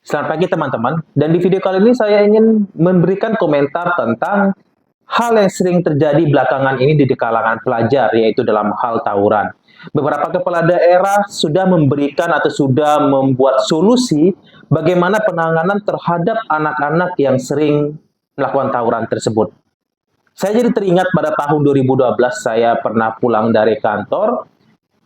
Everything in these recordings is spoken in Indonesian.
Selamat pagi teman-teman, dan di video kali ini saya ingin memberikan komentar tentang hal yang sering terjadi belakangan ini di kalangan pelajar, yaitu dalam hal tawuran. Beberapa kepala daerah sudah memberikan atau sudah membuat solusi bagaimana penanganan terhadap anak-anak yang sering melakukan tawuran tersebut. Saya jadi teringat pada tahun 2012 saya pernah pulang dari kantor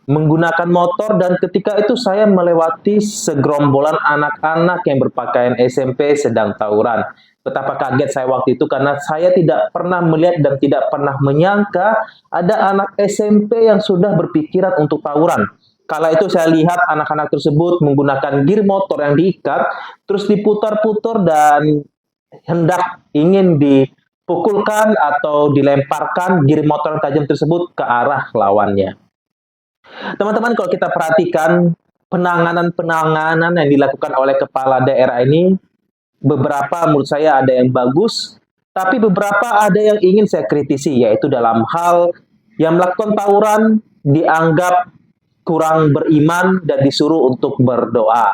menggunakan motor dan ketika itu saya melewati segerombolan anak-anak yang berpakaian SMP sedang tawuran. Betapa kaget saya waktu itu karena saya tidak pernah melihat dan tidak pernah menyangka ada anak SMP yang sudah berpikiran untuk tawuran. Kala itu saya lihat anak-anak tersebut menggunakan gear motor yang diikat, terus diputar-putar dan hendak ingin dipukulkan atau dilemparkan gear motor tajam tersebut ke arah lawannya. Teman-teman, kalau kita perhatikan penanganan-penanganan yang dilakukan oleh kepala daerah ini, beberapa menurut saya ada yang bagus, tapi beberapa ada yang ingin saya kritisi, yaitu dalam hal yang melakukan tawuran dianggap kurang beriman dan disuruh untuk berdoa.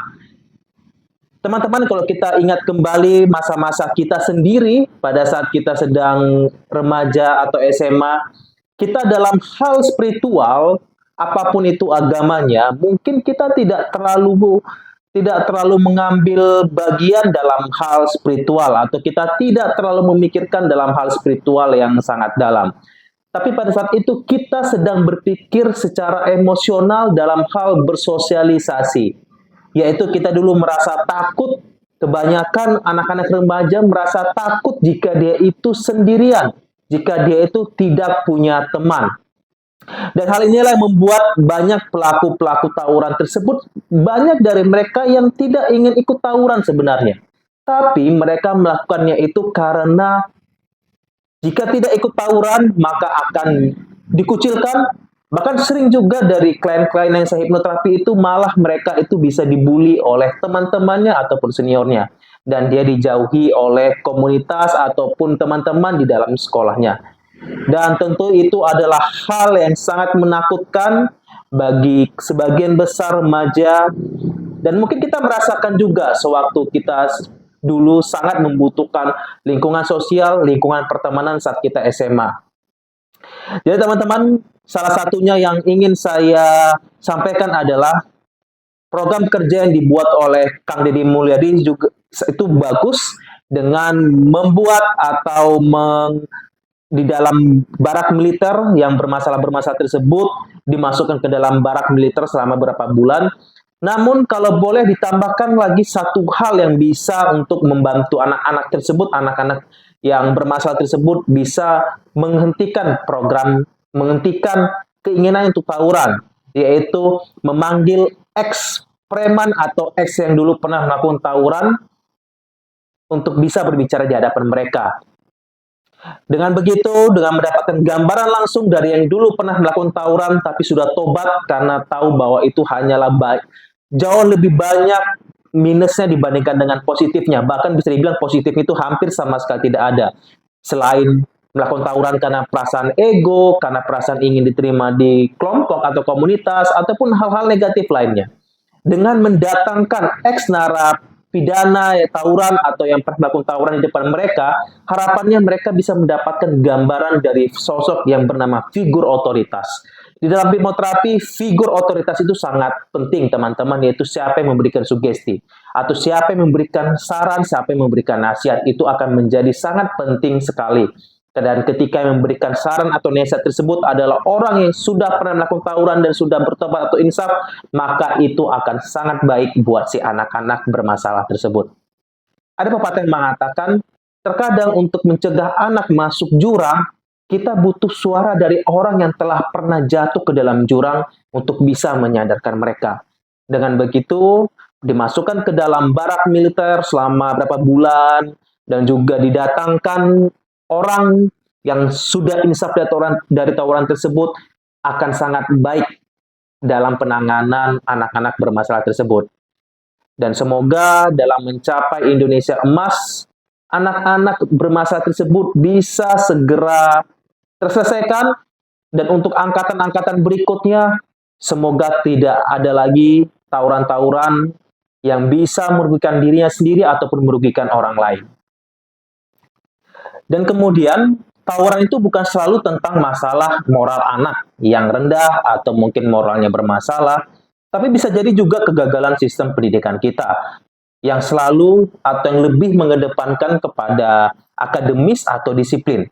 Teman-teman, kalau kita ingat kembali masa-masa kita sendiri pada saat kita sedang remaja atau SMA, kita dalam hal spiritual, apapun itu agamanya, mungkin kita tidak terlalu mengambil bagian dalam hal spiritual atau kita tidak terlalu memikirkan dalam hal spiritual yang sangat dalam. Tapi pada saat itu kita sedang berpikir secara emosional dalam hal bersosialisasi, yaitu kita dulu merasa takut. Kebanyakan anak-anak remaja merasa takut jika dia itu sendirian, jika dia itu tidak punya teman. Dan hal inilah yang membuat banyak pelaku-pelaku tawuran tersebut, banyak dari mereka yang tidak ingin ikut tawuran sebenarnya. Tapi mereka melakukannya itu karena jika tidak ikut tawuran, maka akan dikucilkan. Bahkan sering juga dari klien-klien yang saya hipnoterapi itu malah mereka itu bisa dibully oleh teman-temannya ataupun seniornya. Dan dia dijauhi oleh komunitas ataupun teman-teman di dalam sekolahnya. Dan tentu itu adalah hal yang sangat menakutkan bagi sebagian besar remaja. Dan mungkin kita merasakan juga sewaktu kita dulu sangat membutuhkan lingkungan sosial, lingkungan pertemanan saat kita SMA. Jadi teman-teman, salah satunya yang ingin saya sampaikan adalah program kerja yang dibuat oleh Kang Deddy Mulyadi juga itu bagus dengan membuat atau di dalam barak militer yang bermasalah-bermasalah tersebut dimasukkan ke dalam barak militer selama beberapa bulan. Namun kalau boleh ditambahkan lagi satu hal yang bisa untuk membantu anak-anak tersebut, anak-anak yang bermasalah tersebut bisa menghentikan keinginan untuk tawuran, yaitu memanggil ex preman atau ex yang dulu pernah melakukan tawuran untuk bisa berbicara di hadapan mereka. Dengan begitu, dengan mendapatkan gambaran langsung dari yang dulu pernah melakukan tawuran tapi sudah tobat karena tahu bahwa itu hanyalah jauh lebih banyak minusnya dibandingkan dengan positifnya. Bahkan bisa dibilang positif itu hampir sama sekali tidak ada. Selain melakukan tawuran karena perasaan ego, karena perasaan ingin diterima di kelompok atau komunitas, ataupun hal-hal negatif lainnya. Dengan mendatangkan ex narapidana tawuran atau yang pernah melakukan tawuran di depan mereka, harapannya mereka bisa mendapatkan gambaran dari sosok yang bernama figur otoritas. Di dalam hipnoterapi, figur otoritas itu sangat penting, teman-teman, yaitu siapa yang memberikan sugesti, atau siapa yang memberikan saran, siapa yang memberikan nasihat, itu akan menjadi sangat penting sekali. Dan ketika yang memberikan saran atau nasihat tersebut adalah orang yang sudah pernah melakukan tawuran dan sudah bertobat atau insaf, maka itu akan sangat baik buat si anak-anak bermasalah tersebut. Ada pepatah yang mengatakan, terkadang untuk mencegah anak masuk jurang, kita butuh suara dari orang yang telah pernah jatuh ke dalam jurang untuk bisa menyadarkan mereka. Dengan begitu, dimasukkan ke dalam barak militer selama beberapa bulan, dan juga didatangkan orang yang sudah insaf dari tawuran tersebut akan sangat baik dalam penanganan anak-anak bermasalah tersebut. Dan semoga dalam mencapai Indonesia emas, anak-anak bermasalah tersebut bisa segera terselesaikan, dan untuk angkatan-angkatan berikutnya, semoga tidak ada lagi tawuran-tawuran yang bisa merugikan dirinya sendiri ataupun merugikan orang lain. Dan kemudian, tawuran itu bukan selalu tentang masalah moral anak yang rendah atau mungkin moralnya bermasalah, tapi bisa jadi juga kegagalan sistem pendidikan kita yang selalu atau yang lebih mengedepankan kepada akademis atau disiplin.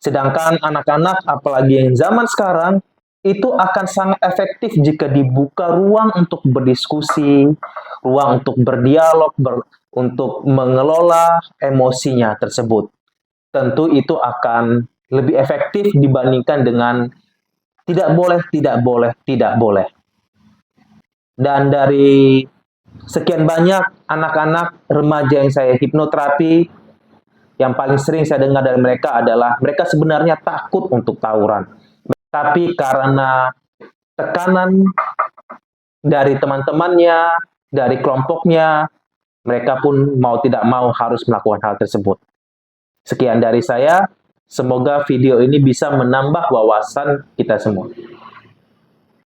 Sedangkan anak-anak, apalagi yang zaman sekarang, itu akan sangat efektif jika dibuka ruang untuk berdiskusi, ruang untuk berdialog, untuk mengelola emosinya tersebut. Tentu itu akan lebih efektif dibandingkan dengan tidak boleh, tidak boleh, tidak boleh. Dan dari sekian banyak anak-anak remaja yang saya hipnoterapi, yang paling sering saya dengar dari mereka adalah mereka sebenarnya takut untuk tawuran. Tapi karena tekanan dari teman-temannya, dari kelompoknya, mereka pun mau tidak mau harus melakukan hal tersebut. Sekian dari saya, semoga video ini bisa menambah wawasan kita semua.